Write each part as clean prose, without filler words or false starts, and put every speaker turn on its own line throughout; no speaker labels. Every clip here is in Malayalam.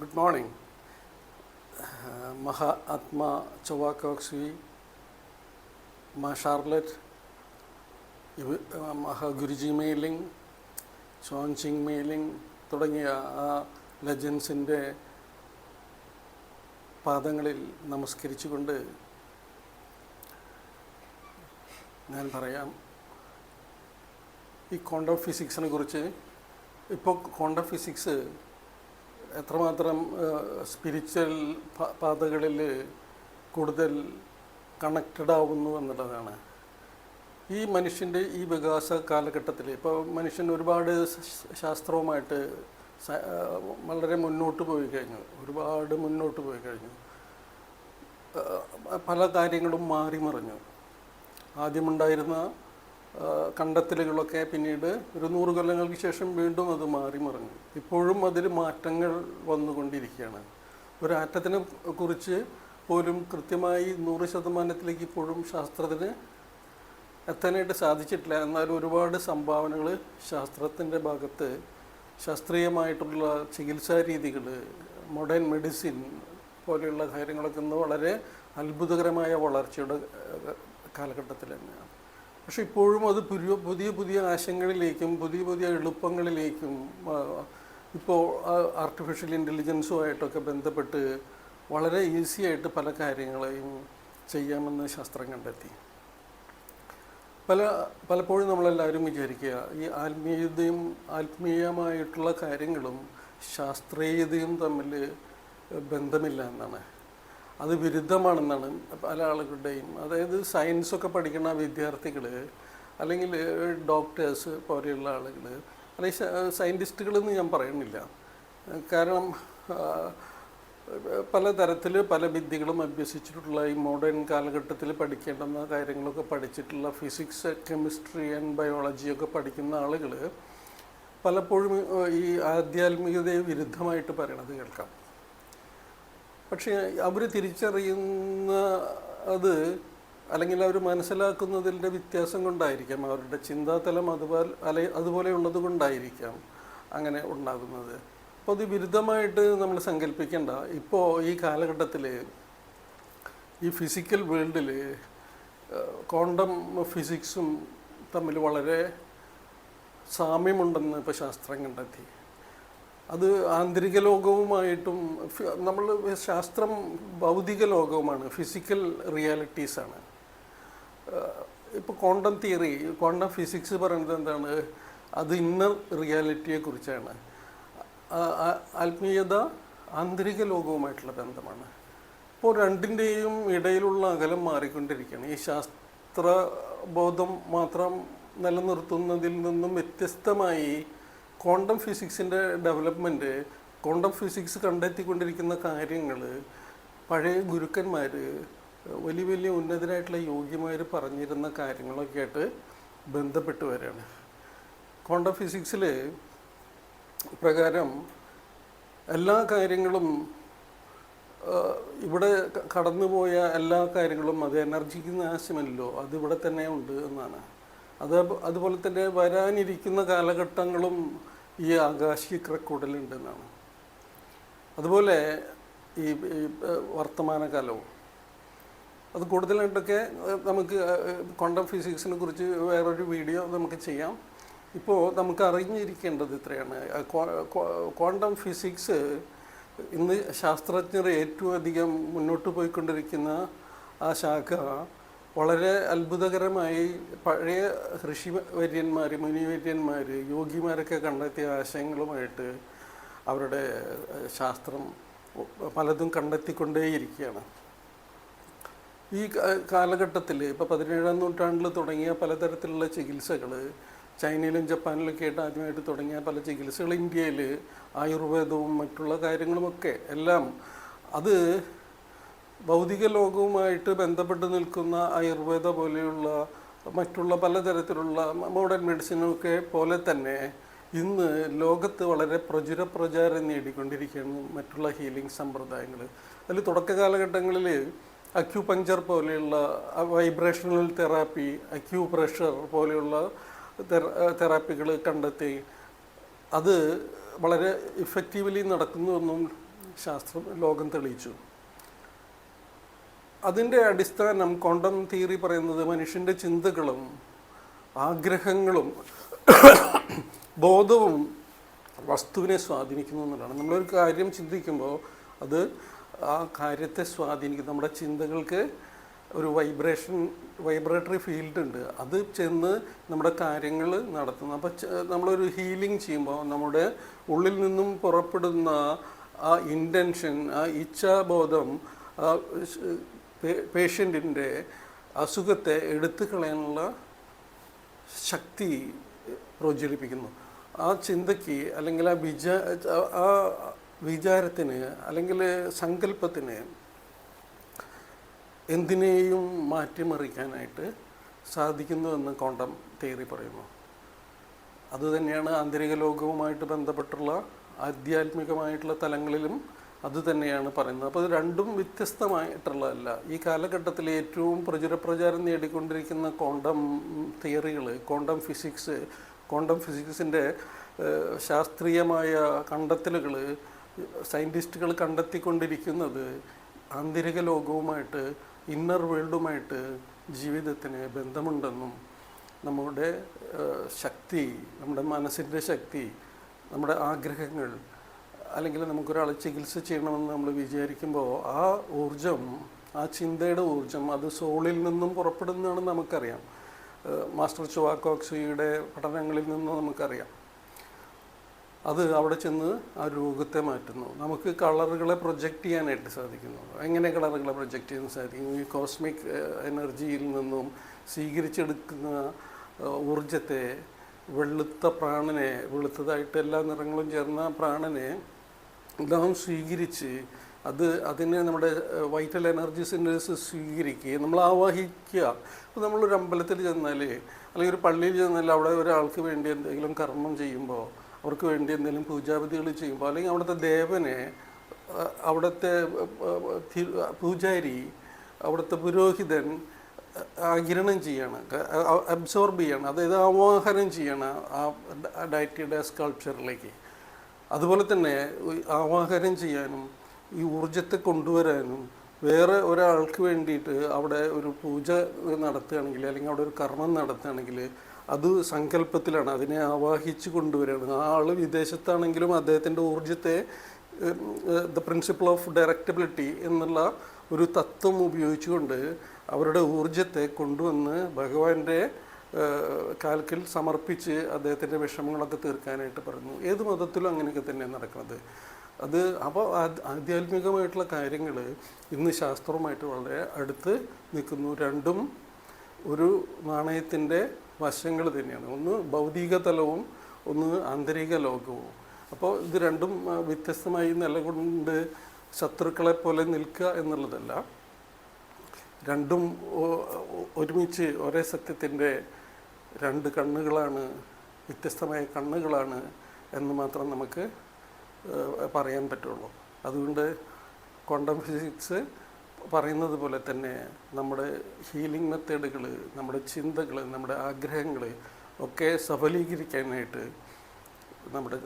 Good morning. Mahatma Chowakokshi, Ma Charlotte, Gurji Mailing, Chongqing Mailing തുടങ്ങിയ ആ ലെജൻസിൻ്റെ പാദങ്ങളിൽ നമസ്കരിച്ചുകൊണ്ട് ഞാൻ പറയാം. ഈ ക്വാണ്ടം ഫിസിക്സിനെ കുറിച്ച് ഇപ്പോൾ ക്വാണ്ടം ഫിസിക്സ് എത്രമാത്രം സ്പിരിച്വൽ പാതകളിൽ കൂടുതൽ കണക്റ്റഡ് ആവുന്നു എന്നുള്ളതാണ്. ഈ മനുഷ്യൻ്റെ ഈ വികാസ കാലഘട്ടത്തിൽ ഇപ്പോൾ മനുഷ്യൻ ഒരുപാട് ശാസ്ത്രവുമായിട്ട് വളരെ മുന്നോട്ട് പോയി കഴിഞ്ഞു, ഒരുപാട് മുന്നോട്ട് പോയി കഴിഞ്ഞു. പല കാര്യങ്ങളും മാറി മറിഞ്ഞു. ആദ്യമുണ്ടായിരുന്ന കണ്ടെത്തലുകളൊക്കെ പിന്നീട് ഒരു 100 കൊല്ലങ്ങൾക്ക് ശേഷം വീണ്ടും അത് മാറി മറിഞ്ഞു. ഇപ്പോഴും അതിൽ മാറ്റങ്ങൾ വന്നുകൊണ്ടിരിക്കുകയാണ്. ഒരു ആറ്റത്തിനെ കുറിച്ച് പോലും കൃത്യമായി 100% ഇപ്പോഴും ശാസ്ത്രത്തിന് എത്താനായിട്ട് സാധിച്ചിട്ടില്ല. എന്നാൽ ഒരുപാട് സംഭാവനകൾ ശാസ്ത്രത്തിൻ്റെ ഭാഗത്ത്, ശാസ്ത്രീയമായിട്ടുള്ള ചികിത്സാ രീതികൾ, മോഡേൺ മെഡിസിൻ പോലെയുള്ള കാര്യങ്ങളൊക്കെ ഇന്ന് വളരെ അത്ഭുതകരമായ വളർച്ചയുടെ കാലഘട്ടത്തിൽ തന്നെയാണ്. പക്ഷെ ഇപ്പോഴും അത് പുതിയ പുതിയ ആശയങ്ങളിലേക്കും പുതിയ പുതിയ എളുപ്പങ്ങളിലേക്കും ഇപ്പോൾ ആർട്ടിഫിഷ്യൽ ഇൻ്റലിജൻസുമായിട്ടൊക്കെ ബന്ധപ്പെട്ട് വളരെ ഈസി ആയിട്ട് പല കാര്യങ്ങളെയും ചെയ്യാമെന്ന് ശാസ്ത്രം കണ്ടെത്തി. പലപ്പോഴും നമ്മളെല്ലാവരും വിചാരിക്കുക ഈ ആത്മീയമായിട്ടുള്ള കാര്യങ്ങളും ശാസ്ത്രീയതയും തമ്മിൽ ബന്ധമില്ല എന്നാണ്, അത് വിരുദ്ധമാണെന്നാണ് പല ആളുകളുടെയും. അതായത് സയൻസൊക്കെ പഠിക്കുന്ന വിദ്യാർത്ഥികൾ അല്ലെങ്കിൽ ഡോക്ടേഴ്സ് പോലെയുള്ള ആളുകൾ അല്ലെങ്കിൽ സയൻറ്റിസ്റ്റുകളെന്ന് ഞാൻ പറയുന്നില്ല. കാരണം പലതരത്തിൽ പല വിദ്യകളും അഭ്യസിച്ചിട്ടുള്ള ഈ മോഡേൺ കാലഘട്ടത്തിൽ പഠിക്കേണ്ടുന്ന കാര്യങ്ങളൊക്കെ പഠിച്ചിട്ടുള്ള ഫിസിക്സ്, കെമിസ്ട്രി ആൻഡ് ബയോളജിയൊക്കെ പഠിക്കുന്ന ആളുകൾ പലപ്പോഴും ഈ ആധ്യാത്മികതയെ വിരുദ്ധമായിട്ട് പറയണത് കേൾക്കാം. പക്ഷേ അവർ തിരിച്ചറിയുന്ന അത് അല്ലെങ്കിൽ അവർ മനസ്സിലാക്കുന്നതിൻ്റെ വ്യത്യാസം കൊണ്ടായിരിക്കാം, അവരുടെ ചിന്താതലം അതുപോലെയുള്ളത് കൊണ്ടായിരിക്കാം അങ്ങനെ ഉണ്ടാകുന്നത്. അപ്പോൾ അത് വിരുദ്ധമായിട്ട് നമ്മൾ സങ്കല്പിക്കേണ്ട. ഇപ്പോൾ ഈ കാലഘട്ടത്തിൽ ഈ ഫിസിക്കൽ വേൾഡിൽ ക്വാണ്ടം ഫിസിക്സും തമ്മിൽ വളരെ സാമ്യമുണ്ടെന്ന് ഇപ്പോൾ ശാസ്ത്രം കണ്ടെത്തി. അത് ആന്തരിക ലോകവുമായിട്ടും, നമ്മൾ ശാസ്ത്രം ഭൗതിക ലോകവുമാണ്, ഫിസിക്കൽ റിയാലിറ്റീസാണ്. ഇപ്പോൾ ക്വാണ്ടം തിയറി, ക്വാണ്ടം ഫിസിക്സ് പറയുന്നത് എന്താണ്? അത് ഇന്നർ റിയാലിറ്റിയെക്കുറിച്ചാണ്. ആത്മീയത ആന്തരിക ലോകവുമായിട്ടുള്ള ബന്ധമാണ്. ഇപ്പോൾ രണ്ടിൻ്റെയും ഇടയിലുള്ള അകലം മാറിക്കൊണ്ടിരിക്കുകയാണ്. ഈ ശാസ്ത്രബോധം മാത്രം നിലനിർത്തുന്നതിൽ നിന്നും വ്യത്യസ്തമായി ക്വാണ്ടം ഫിസിക്സിൻ്റെ ഡെവലപ്മെൻറ്റ്, ക്വാണ്ടം ഫിസിക്സ് കണ്ടെത്തിക്കൊണ്ടിരിക്കുന്ന കാര്യങ്ങൾ പഴയ ഗുരുക്കന്മാർ, വലിയ വലിയ ഉന്നതരായിട്ടുള്ള യോഗ്യന്മാർ പറഞ്ഞിരുന്ന കാര്യങ്ങളൊക്കെ ആയിട്ട് ബന്ധപ്പെട്ട് വരികയാണ്. ക്വാണ്ടം ഫിസിക്സിൽ പ്രകാരം എല്ലാ കാര്യങ്ങളും, ഇവിടെ കടന്നുപോയ എല്ലാ കാര്യങ്ങളും അത് എനർജിക്ക് നാശമല്ലോ, അതിവിടെ തന്നെ ഉണ്ട് എന്നാണ്. അതുപോലെ തന്നെ വരാനിരിക്കുന്ന കാലഘട്ടങ്ങളും ഈ ആകാശിക റെക്കോർഡിലുണ്ടെന്നാണ്. അതുപോലെ ഈ വർത്തമാനകാലവും അത് കൂടുതലായിട്ടൊക്കെ നമുക്ക് ക്വാണ്ടം ഫിസിക്സിനെ കുറിച്ച് വേറൊരു വീഡിയോ നമുക്ക് ചെയ്യാം. ഇപ്പോൾ നമുക്ക് അറിഞ്ഞിരിക്കേണ്ടത് ഇത്രയാണ്. ക്വാണ്ടം ഫിസിക്സ് ഇന്ന് ശാസ്ത്രജ്ഞർ ഏറ്റവും അധികം മുന്നോട്ട് പോയിക്കൊണ്ടിരിക്കുന്ന ആ ശാഖ വളരെ അത്ഭുതകരമായി പഴയ ഋഷിവര്യന്മാർ, മുനിവര്യന്മാർ, യോഗിമാരൊക്കെ കണ്ടെത്തിയ ആശയങ്ങളുമായിട്ട് അവരുടെ ശാസ്ത്രം പലതും കണ്ടെത്തിക്കൊണ്ടേയിരിക്കുകയാണ്. ഈ കാലഘട്ടത്തിൽ ഇപ്പോൾ 17-ാം നൂറ്റാണ്ടിൽ തുടങ്ങിയ പലതരത്തിലുള്ള ചികിത്സകൾ, ചൈനയിലും ജപ്പാനിലൊക്കെ ആയിട്ട് ആദ്യമായിട്ട് തുടങ്ങിയ പല ചികിത്സകൾ, ഇന്ത്യയിൽ ആയുർവേദവും മറ്റുള്ള കാര്യങ്ങളുമൊക്കെ എല്ലാം അത് ഭൗതിക ലോകവുമായിട്ട് ബന്ധപ്പെട്ട് നിൽക്കുന്ന ആയുർവേദ പോലെയുള്ള മറ്റുള്ള പലതരത്തിലുള്ള മോഡേൺ മെഡിസിനൊക്കെ പോലെ തന്നെ ഇന്ന് ലോകത്ത് വളരെ പ്രചാരം നേടിക്കൊണ്ടിരിക്കുകയാണ് മറ്റുള്ള ഹീലിംഗ് സമ്പ്രദായങ്ങൾ. അതിൽ തുടക്ക കാലഘട്ടങ്ങളിൽ അക്യൂപങ്ചർ പോലെയുള്ള വൈബ്രേഷണൽ തെറാപ്പി, അക്യൂപ്രഷർ പോലെയുള്ള തെറാപ്പികൾ കണ്ടെത്തി അത് വളരെ ഇഫക്റ്റീവ്ലി നടക്കുന്നുവെന്നും ലോകം തെളിയിച്ചു. അതിൻ്റെ അടിസ്ഥാനം ക്വാണ്ടം തിയറി പറയുന്നത് മനുഷ്യൻ്റെ ചിന്തകളും ആഗ്രഹങ്ങളും ബോധവും വസ്തുവിനെ സ്വാധീനിക്കുന്നു എന്നുള്ളതാണ്. നമ്മളൊരു കാര്യം ചിന്തിക്കുമ്പോൾ അത് ആ കാര്യത്തെ സ്വാധീനിക്കും. നമ്മുടെ ചിന്തകൾക്ക് ഒരു വൈബ്രേറ്ററി ഫീൽഡ് ഉണ്ട്, അത് ചെന്ന് നമ്മുടെ കാര്യങ്ങൾ നടത്തുന്നു. അപ്പോൾ നമ്മളൊരു ഹീലിംഗ് ചെയ്യുമ്പോൾ നമ്മുടെ ഉള്ളിൽ നിന്നും പുറപ്പെടുന്ന ആ ഇൻറ്റൻഷൻ, ആ ഇച്ഛാബോധം പേഷ്യൻറ്റിൻ്റെ അസുഖത്തെ എടുത്തു കളയാനുള്ള ശക്തി പ്രചരിപ്പിക്കുന്നു. ആ ചിന്തയ്ക്ക് അല്ലെങ്കിൽ ആ വിചാരത്തിന് അല്ലെങ്കിൽ സങ്കല്പത്തിന് എന്തിനേയും മാറ്റിമറിക്കാനായിട്ട് സാധിക്കുന്നുവെന്ന് ക്വാണ്ടം തിയറി പറയുന്നു. അതുതന്നെയാണ് ആന്തരിക ലോകവുമായിട്ട് ബന്ധപ്പെട്ടുള്ള ആധ്യാത്മികമായിട്ടുള്ള തലങ്ങളിലും അതുതന്നെയാണ് പറയുന്നത്. അപ്പോൾ ഇത് രണ്ടും വ്യത്യസ്തമായിട്ടുള്ളതല്ല. ഈ കാലഘട്ടത്തിൽ ഏറ്റവും പ്രചാരം നേടിക്കൊണ്ടിരിക്കുന്ന ക്വാണ്ടം തിയറികൾ, ക്വാണ്ടം ഫിസിക്സിൻ്റെ ശാസ്ത്രീയമായ കണ്ടെത്തലുകൾ സയൻറ്റിസ്റ്റുകൾ കണ്ടെത്തിക്കൊണ്ടിരിക്കുന്നത് ആന്തരിക ലോകവുമായിട്ട്, ഇന്നർ വേൾഡുമായിട്ട് ജീവിതത്തിന് ബന്ധമുണ്ടെന്നും നമ്മുടെ ശക്തി, നമ്മുടെ മനസ്സിൻ്റെ ശക്തി, നമ്മുടെ ആഗ്രഹങ്ങൾ, അല്ലെങ്കിൽ നമുക്കൊരാളെ ചികിത്സ ചെയ്യണമെന്ന് നമ്മൾ വിചാരിക്കുമ്പോൾ ആ ഊർജം, ആ ചിന്തയുടെ ഊർജം അത് സോളിൽ നിന്നും പുറപ്പെടുന്നതാണെന്ന് നമുക്കറിയാം. മാസ്റ്റർ ചുവാക്കോക്സിയുടെ പഠനങ്ങളിൽ നിന്ന് നമുക്കറിയാം. അത് അവിടെ ചെന്ന് ആ രോഗത്തെ മാറ്റുന്നു. നമുക്ക് കളറുകളെ പ്രൊജക്റ്റ് ചെയ്യാനായിട്ട് സാധിക്കുന്നു. എങ്ങനെ കളറുകളെ പ്രൊജക്റ്റ് ചെയ്യാൻ സാധിക്കും? ഈ കോസ്മിക് എനർജിയിൽ നിന്നും സ്വീകരിച്ചെടുക്കുന്ന ഊർജത്തെ, വെളുത്ത പ്രാണനെ, വെളുത്തതായിട്ട് എല്ലാ നിറങ്ങളും ചേർന്ന പ്രാണനെ നാം സ്വീകരിച്ച് അതിനെ നമ്മുടെ വൈറ്റൽ എനർജീസിൻ്റെ സ്വീകരിക്കുകയും നമ്മൾ ആവാഹിക്കുക. അപ്പോൾ നമ്മളൊരു അമ്പലത്തിൽ ചെന്നാൽ അല്ലെങ്കിൽ ഒരു പള്ളിയിൽ ചെന്നാൽ അവിടെ ഒരാൾക്ക് വേണ്ടി എന്തെങ്കിലും കർമ്മം ചെയ്യുമ്പോൾ, അവർക്ക് വേണ്ടി എന്തെങ്കിലും പൂജാവിധികൾ ചെയ്യുമ്പോൾ, അല്ലെങ്കിൽ അവിടുത്തെ ദേവനെ, അവിടുത്തെ പൂജാരി, അവിടുത്തെ പുരോഹിതൻ ആഗിരണം ചെയ്യാണ്, അബ്സോർബ് ചെയ്യാണ്, അതായത് ആവാഹനം ചെയ്യാണ് ആ ഡയറ്റിയുടെ സ്കൾപ്ചറിലേക്ക്. അതുപോലെ തന്നെ ആവാഹനം ചെയ്യാനും ഈ ഊർജത്തെ കൊണ്ടുവരാനും വേറെ ഒരാൾക്ക് വേണ്ടിയിട്ട് അവിടെ ഒരു പൂജ നടത്തുകയാണെങ്കിൽ, അല്ലെങ്കിൽ അവിടെ ഒരു കർമ്മം നടത്തുകയാണെങ്കിൽ അത് സങ്കല്പത്തിലാണ്, അതിനെ ആവാഹിച്ച് കൊണ്ടുവരികയാണ്. ആ ആൾ വിദേശത്താണെങ്കിലും അദ്ദേഹത്തിൻ്റെ ഊർജത്തെ ദ പ്രിൻസിപ്പിൾ ഓഫ് ഡയറക്റ്റബിലിറ്റി എന്നുള്ള ഒരു തത്വം ഉപയോഗിച്ചുകൊണ്ട് അവരുടെ ഊർജത്തെ കൊണ്ടുവന്ന് ഭഗവാന്റെ കാൽക്കിൽ സമർപ്പിച്ച് അദ്ദേഹത്തിൻ്റെ വിഷമങ്ങളൊക്കെ തീർക്കാനായിട്ട് പറഞ്ഞു. ഏത് മതത്തിലും അങ്ങനെയൊക്കെ തന്നെയാണ് നടക്കുന്നത്. അപ്പോൾ ആധ്യാത്മികമായിട്ടുള്ള കാര്യങ്ങൾ ഇന്ന് ശാസ്ത്രവുമായിട്ട് വളരെ അടുത്ത് നിൽക്കുന്നു. രണ്ടും ഒരു നാണയത്തിൻ്റെ വശങ്ങൾ തന്നെയാണ്. ഒന്ന് ഭൗതിക തലവും ഒന്ന് ആന്തരിക ലോകവും. അപ്പോൾ ഇത് രണ്ടും വ്യത്യസ്തമായി നിലകൊണ്ട് ശത്രുക്കളെ പോലെ നിൽക്കുക എന്നുള്ളതല്ല, രണ്ടും ഒരുമിച്ച് ഒരേ സത്യത്തിൻ്റെ രണ്ട് കണ്ണുകളാണ്, വ്യത്യസ്തമായ കണ്ണുകളാണ് എന്ന് മാത്രം നമുക്ക് പറയാൻ പറ്റുള്ളൂ. അതുകൊണ്ട് ക്വാണ്ടം ഫിസിക്സ് പറയുന്നത് പോലെ തന്നെ നമ്മുടെ ഹീലിംഗ് മെത്തേഡുകൾ, നമ്മുടെ ചിന്തകൾ, നമ്മുടെ ആഗ്രഹങ്ങൾ ഒക്കെ സഫലീകരിക്കാനായിട്ട് നമ്മുടെ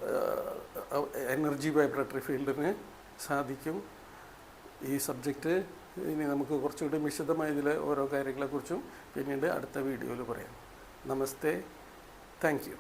എനർജി വൈബ്രേറ്ററി ഫീൽഡിന് സാധിക്കും. ഈ സബ്ജക്റ്റ് ഇനി നമുക്ക് കുറച്ചുകൂടി വിശദമായി ഇതിലെ ഓരോ കാര്യങ്ങളെക്കുറിച്ചും പിന്നീട് അടുത്ത വീഡിയോയിൽ പറയാം. നമസ്തേ, താങ്ക് യു.